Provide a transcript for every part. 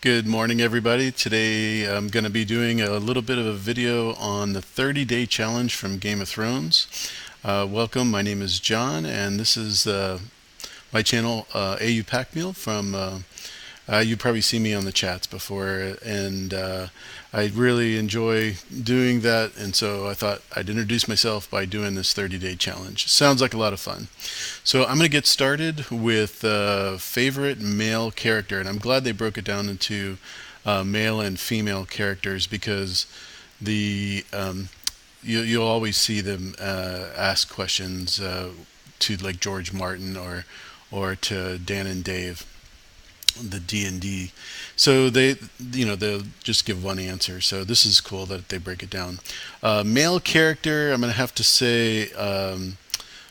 Good morning, everybody. Today I'm going to be doing a little bit of a video on the 30-day challenge from Game of Thrones. Welcome, my name is John, and this is my channel, AU Pack Meal from you probably see me on the chats before, and I really enjoy doing that, and so I thought I'd introduce myself by doing this 30-day challenge. Sounds like a lot of fun. So I'm going to get started with favorite male character, and I'm glad they broke it down into male and female characters because you'll always see them ask questions to like George Martin or to Dan and Dave, the D&D. So they'll just give one answer. So this is cool that they break it down. Male character, I'm going to have to say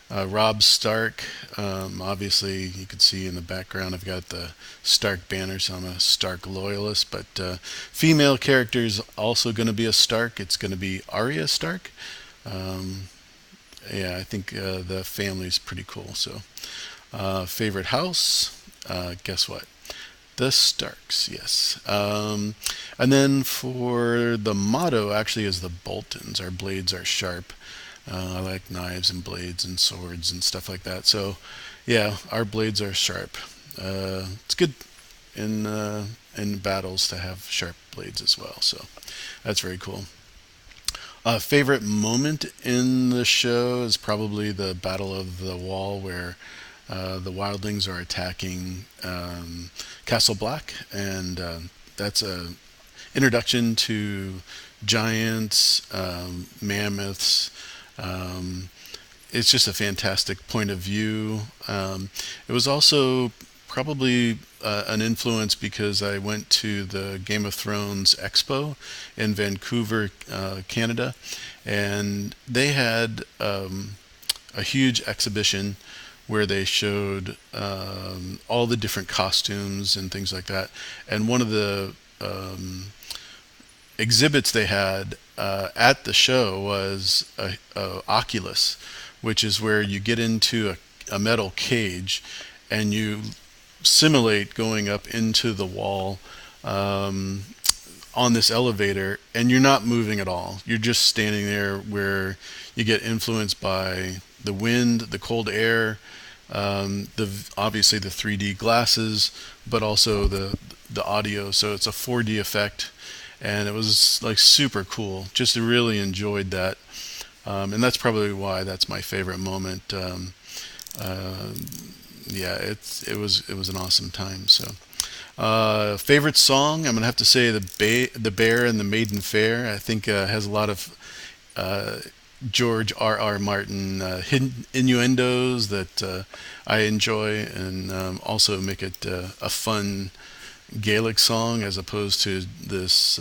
Robb Stark. Obviously, you can see in the background I've got the Stark banner, so I'm a Stark loyalist. But female character is also going to be a Stark. It's going to be Arya Stark. Yeah, I think the family's pretty cool. So, favorite house? Guess what? The Starks, yes. And then for the motto, actually, is the Boltons. Our blades are sharp. I like knives and blades and swords and stuff like that. So, yeah, our blades are sharp. It's good in battles to have sharp blades as well. So, that's very cool. Favorite moment in the show is probably the Battle of the Wall, where the wildlings are attacking Castle Black, and that's a introduction to giants, mammoths. Um, it's just a fantastic point of view. It was also probably an influence because I went to the Game of Thrones Expo in Vancouver, Canada, and they had a huge exhibition where they showed all the different costumes and things like that. And one of the exhibits they had at the show was a Oculus, which is where you get into a metal cage and you simulate going up into the wall on this elevator, and you're not moving at all. You're just standing there where you get influenced by the wind, the cold air, obviously the 3D glasses, but also the audio. So it's a 4D effect, and it was like super cool. Just really enjoyed that, and that's probably why that's my favorite moment. Uh, yeah, it was an awesome time. So. Favorite song? I'm gonna have to say the Bear and the Maiden Fair. I think has a lot of uh, George R. Martin hidden innuendos that I enjoy, and also make it a fun Gaelic song as opposed to this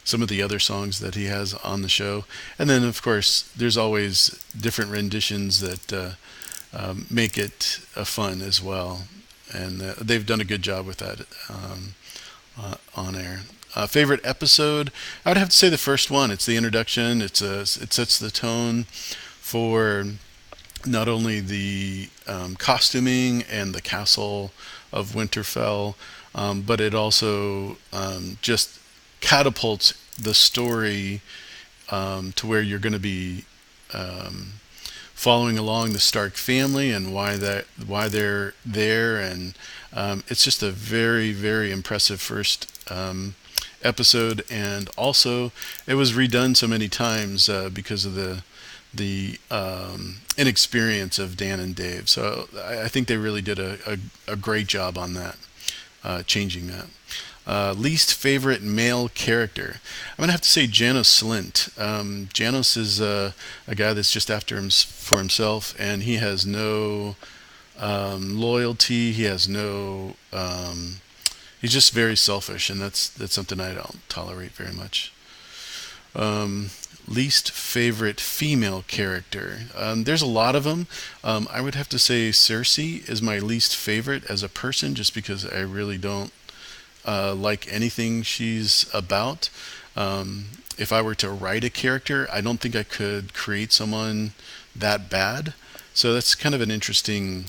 some of the other songs that he has on the show. And then, of course, there's always different renditions that make it fun as well. And they've done a good job with that on air. Favorite episode? I would have to say the first one. It's the introduction. It sets the tone for not only the costuming and the castle of Winterfell, but it also just catapults the story to where you're going to be following along the Stark family and why they're there, and it's just a very very impressive first episode, and also it was redone so many times because of the inexperience of Dan and Dave. So I think they really did a great job on that, changing that. Least favorite male character. I'm gonna have to say Janos Slynt. Janos is a guy that's just after him for himself, and he has no loyalty. He has no. He's just very selfish, and that's something I don't tolerate very much. Least favorite female character. There's a lot of them. I would have to say Cersei is my least favorite as a person, just because I really don't like anything she's about. If I were to write a character, I don't think I could create someone that bad. So that's kind of an interesting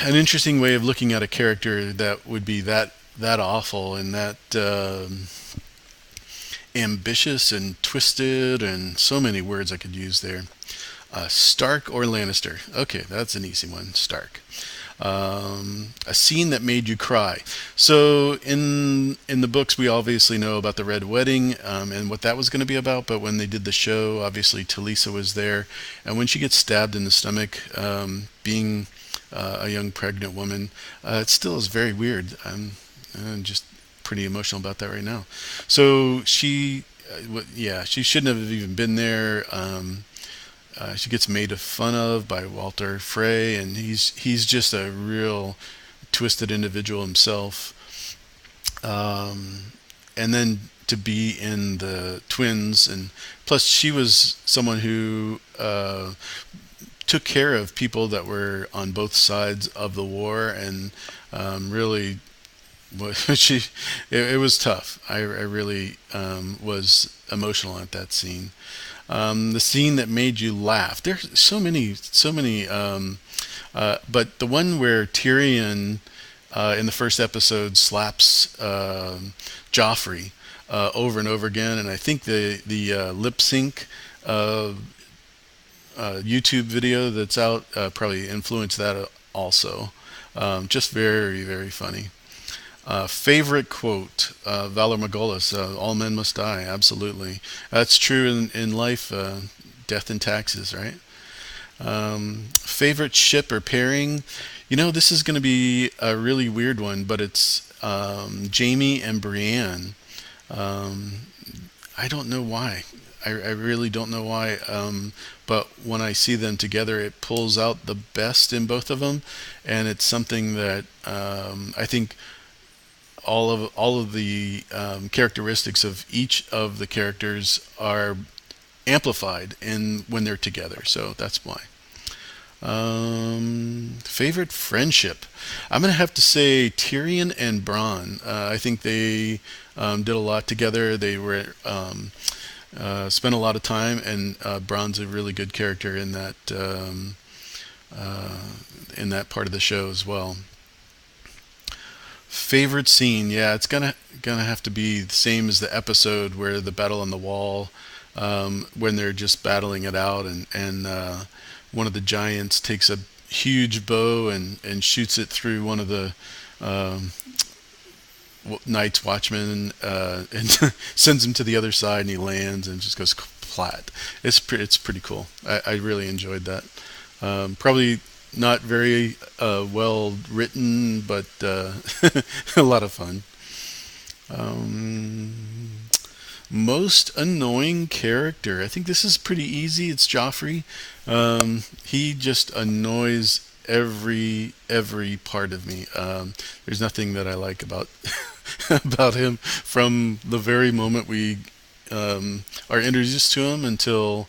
an interesting way of looking at a character that would be that awful and that ambitious and twisted, and so many words I could use there. Stark or Lannister? Okay, that's an easy one. Stark. A scene that made you cry. So in the books, we obviously know about the Red Wedding and what that was going to be about. But when they did the show, obviously Talisa was there, and when she gets stabbed in the stomach, being a young pregnant woman, it still is very weird. I'm just pretty emotional about that right now. So yeah, she shouldn't have even been there. She gets made fun of by Walter Frey, and he's just a real twisted individual himself. And then to be in the twins, and plus she was someone who took care of people that were on both sides of the war, and really she it was tough. I really was emotional at that scene. The scene that made you laugh. There's so many. But the one where Tyrion in the first episode slaps Joffrey over and over again, and I think the lip sync YouTube video that's out probably influenced that also. Just very very funny. Favorite quote, Valor Morghulis, all men must die. Absolutely. That's true in life, death and taxes, right? Favorite ship or pairing? This is going to be a really weird one, but it's Jamie and Brienne. I don't know why. I really don't know why. But when I see them together, it pulls out the best in both of them, and it's something that I think all of the characteristics of each of the characters are amplified in when they're together. So that's why. Favorite friendship? I'm gonna have to say Tyrion and Bronn. I think they did a lot together. They were spent a lot of time, and Bronn's a really good character in that part of the show as well. Favorite scene? Yeah, it's gonna have to be the same as the episode where the battle on the wall, when they're just battling it out, and one of the giants takes a huge bow and shoots it through one of the Night's Watchmen, and sends him to the other side, and he lands and just goes flat. It's pretty cool. I really enjoyed that. Probably not very well written, but a lot of fun. Most annoying character. I think this is pretty easy. It's Joffrey. He just annoys every part of me. There's nothing that I like about about him from the very moment we are introduced to him until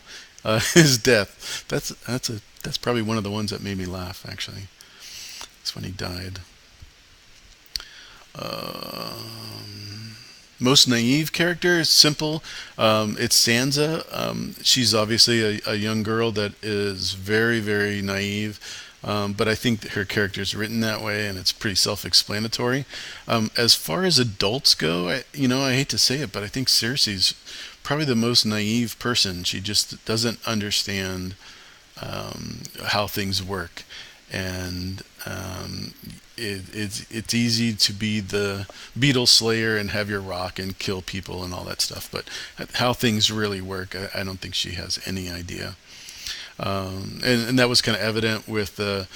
his death. That's probably one of the ones that made me laugh. Actually, that's when he died. Most naive character is simple. It's Sansa. She's obviously a young girl that is very, very naive. But I think that her character is written that way, and it's pretty self-explanatory. As far as adults go, I hate to say it, but I think Cersei's probably the most naive person. She just doesn't understand how things work, and it's easy to be the beetle slayer and have your rock and kill people and all that stuff, but how things really work, I don't think she has any idea. And that was kind of evident with the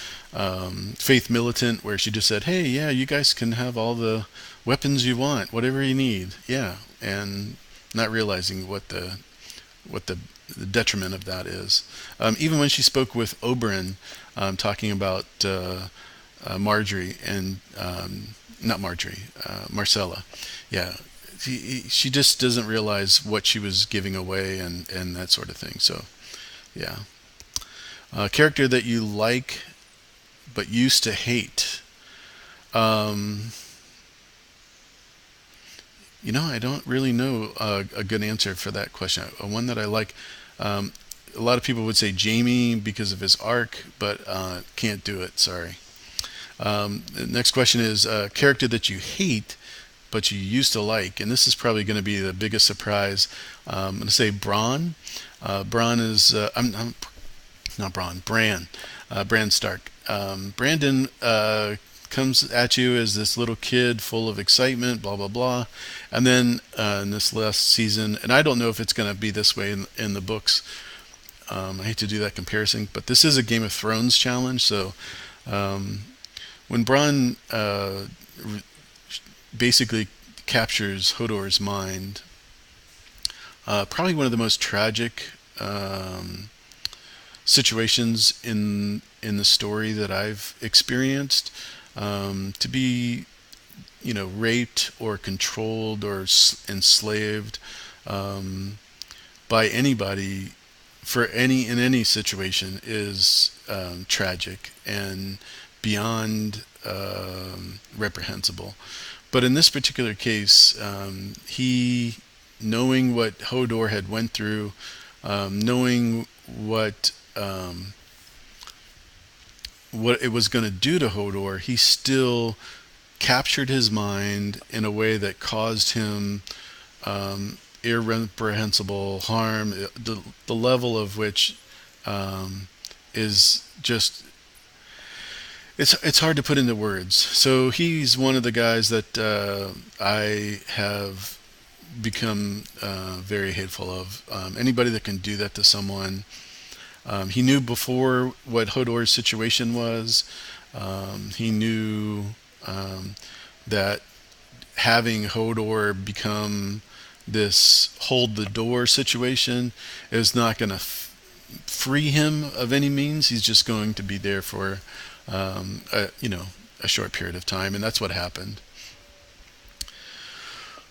Faith Militant, where she just said, "Hey, yeah, you guys can have all the weapons you want, whatever you need, yeah," and not realizing what the detriment of that is. Even when she spoke with Oberyn, talking about Marjorie and not Marjorie, Marcella, yeah, she just doesn't realize what she was giving away, and that sort of thing. So, yeah. Character that you like but used to hate. I don't really know a good answer for that question. One that I like, a lot of people would say Jamie because of his arc, but can't do it. Sorry. The next question is a character that you hate but you used to like, and this is probably going to be the biggest surprise. I'm going to say Bronn. Bronn is I'm not Bronn, Bran, Bran Stark. Brandon comes at you as this little kid full of excitement, blah blah blah, and then in this last season, and I don't know if it's going to be this way in the books. I hate to do that comparison, but this is a Game of Thrones challenge, so um, when Bronn basically captures Hodor's mind, probably one of the most tragic situations in the story that I've experienced. To be, raped or controlled or enslaved by anybody for any situation is tragic and beyond reprehensible. But in this particular case, he, knowing what Hodor had went through, knowing what it was going to do to Hodor, he still captured his mind in a way that caused him irreprehensible harm, the level of which is just it's hard to put into words. So he's one of the guys that I have become very hateful of. Anybody that can do that to someone. He knew before what Hodor's situation was. He knew that having Hodor become this hold the door situation is not going to free him of any means. He's just going to be there for a short period of time, and that's what happened.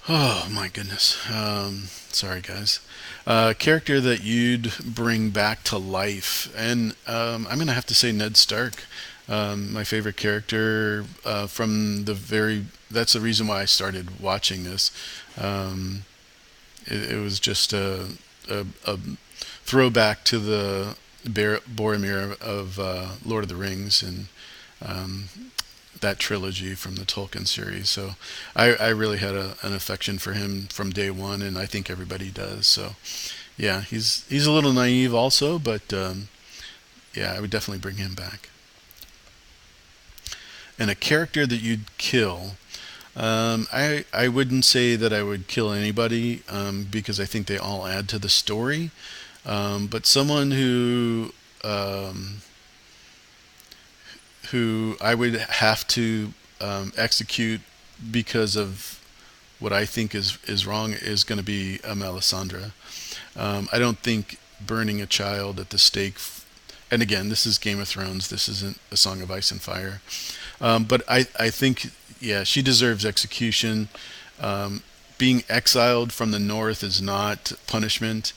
Oh my goodness. Sorry, guys. Character that you'd bring back to life, and I'm gonna have to say Ned Stark. My favorite character from the very. That's the reason why I started watching this. It was just a throwback to the Boromir of Lord of the Rings and that trilogy from the Tolkien series. So I really had an affection for him from day one, and I think everybody does. So yeah, he's a little naive also, but yeah, I would definitely bring him back. And a character that you'd kill. I wouldn't say that I would kill anybody because I think they all add to the story. But someone who I would have to execute because of what I think is wrong is going to be Melisandre. I don't think burning a child at the stake, and again, this is Game of Thrones, this isn't A Song of Ice and Fire, but I think, yeah, she deserves execution. Being exiled from the north is not punishment.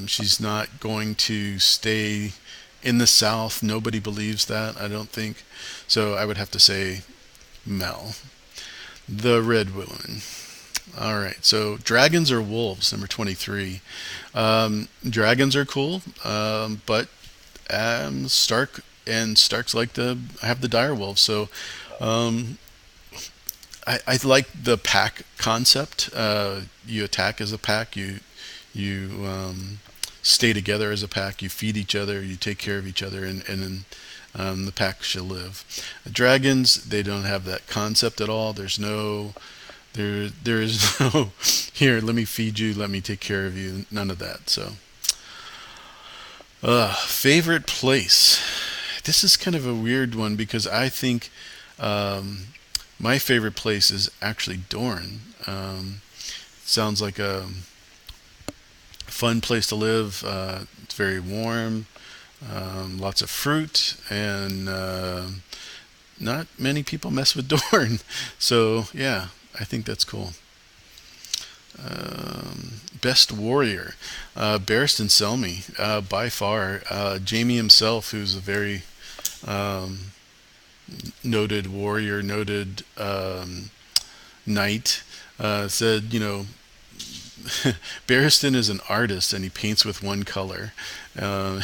She's not going to stay in the south. Nobody believes that, I don't think. So I would have to say Mel, the Red Woman. All right, so dragons or wolves, number 23. Dragons are cool, but Starks like to have the dire wolves. So I like the pack concept. You attack as a pack. You stay together as a pack. You feed each other. You take care of each other, and then the pack shall live. Dragons, they don't have that concept at all. There is no here. Let me feed you. Let me take care of you. None of that. So, favorite place. This is kind of a weird one because I think my favorite place is actually Dorne. Sounds like a fun place to live. It's very warm, lots of fruit, and not many people mess with Dorne. So yeah, I think that's cool. Best warrior, Barristan Selmy, by far. Jamie himself, who's a very noted warrior, noted knight, said, Barristan is an artist and he paints with one color, uh,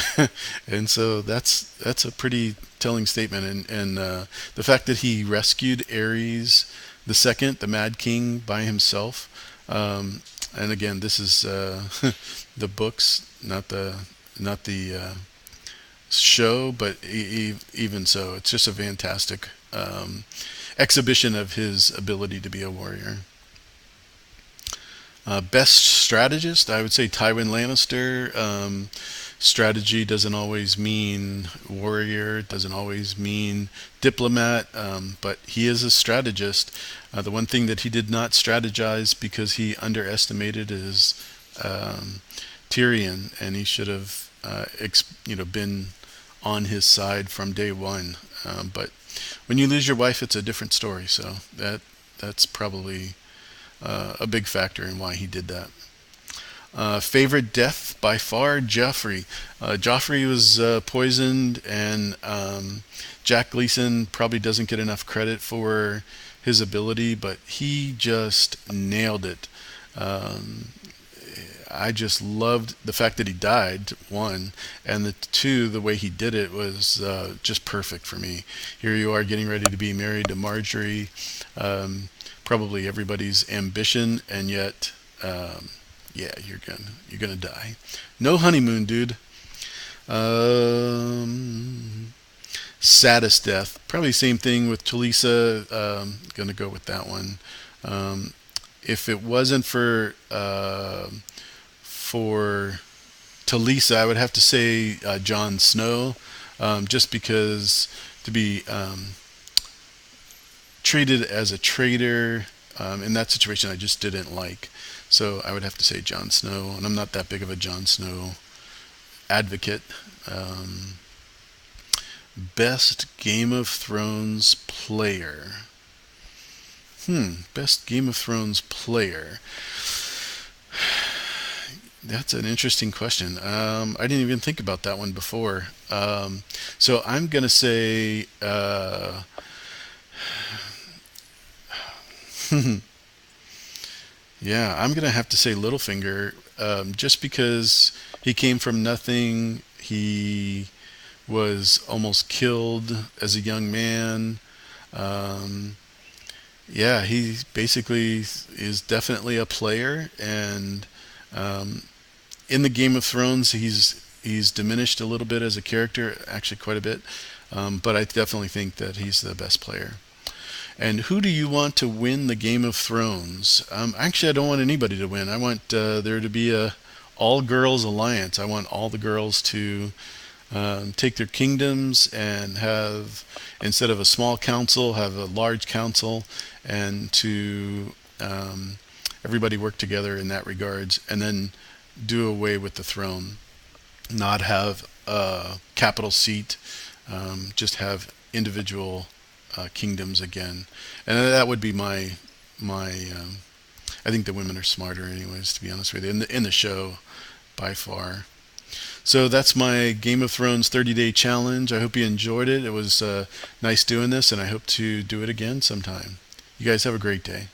and so that's a pretty telling statement. And the fact that he rescued Aerys the second, the Mad King, by himself. And again, this is the books, not the show, but even so, it's just a fantastic exhibition of his ability to be a warrior. Best strategist, I would say Tywin Lannister. Strategy doesn't always mean warrior, doesn't always mean diplomat, but he is a strategist. The one thing that he did not strategize because he underestimated is Tyrion, and he should have, been on his side from day one. But when you lose your wife, it's a different story. So that's probably a big factor in why he did that. Favorite death by far, Joffrey. Joffrey was poisoned, and Jack Gleason probably doesn't get enough credit for his ability, but he just nailed it. Um, I just loved the fact that he died, one, and the two, the way he did it was just perfect for me. Here you are getting ready to be married to Marjorie, probably everybody's ambition, and yet, yeah, you're gonna die. No honeymoon, dude. Um, Saddest death, probably same thing with Talisa. Gonna go with that one. Um, if it wasn't for Talisa, I would have to say Jon Snow, just because to be treated as a traitor in that situation, I just didn't like. So I would have to say Jon Snow, and I'm not that big of a Jon Snow advocate. Um, Best Game of Thrones player. Best Game of Thrones player. That's an interesting question. I didn't even think about that one before. So I'm gonna say, yeah, I'm gonna have to say Littlefinger, just because he came from nothing. He was almost killed as a young man. Um, yeah, he basically is definitely a player, and um, in the Game of Thrones, he's diminished a little bit as a character, actually quite a bit. But I definitely think that he's the best player. And who do you want to win the Game of Thrones? Actually, I don't want anybody to win. I want there to be a all girls alliance. I want all the girls to take their kingdoms and have, instead of a small council, have a large council, and to everybody work together in that regards, and then do away with the throne, not have a capital seat, just have individual kingdoms again, and that would be my. I think the women are smarter, anyways. To be honest with you, in the show, by far. So that's my Game of Thrones 30-day challenge. I hope you enjoyed it. It was nice doing this, and I hope to do it again sometime. You guys have a great day.